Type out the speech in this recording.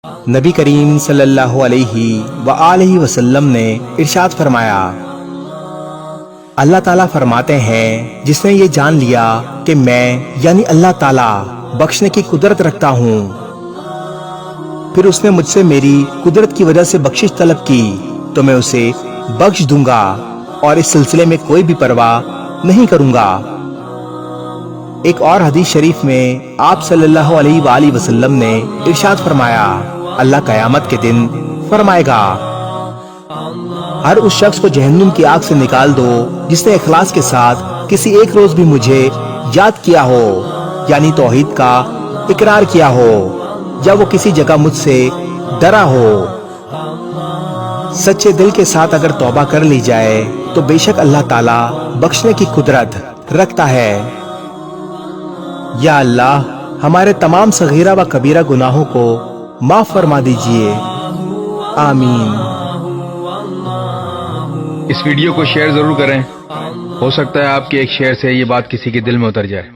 نبی کریم صلی اللہ علیہ وآلہ وسلم نے ارشاد فرمایا، اللہ تعالیٰ فرماتے ہیں جس نے یہ جان لیا کہ میں یعنی اللہ تعالیٰ بخشنے کی قدرت رکھتا ہوں، پھر اس نے مجھ سے میری قدرت کی وجہ سے بخشش طلب کی تو میں اسے بخش دوں گا اور اس سلسلے میں کوئی بھی پرواہ نہیں کروں گا۔ ایک اور حدیث شریف میں آپ صلی اللہ علیہ وآلہ وسلم نے ارشاد فرمایا، اللہ قیامت کے دن فرمائے گا، ہر اس شخص کو جہنم کی آگ سے نکال دو جس نے اخلاص کے ساتھ کسی ایک روز بھی مجھے یاد کیا ہو، یعنی توحید کا اقرار کیا ہو، یا وہ کسی جگہ مجھ سے ڈرا ہو۔ سچے دل کے ساتھ اگر توبہ کر لی جائے تو بے شک اللہ تعالیٰ بخشنے کی قدرت رکھتا ہے۔ یا اللہ ہمارے تمام صغیرہ و کبیرہ گناہوں کو معاف فرما دیجئے، آمین۔ اس ویڈیو کو شیئر ضرور کریں، ہو سکتا ہے آپ کے ایک شیئر سے یہ بات کسی کے دل میں اتر جائے۔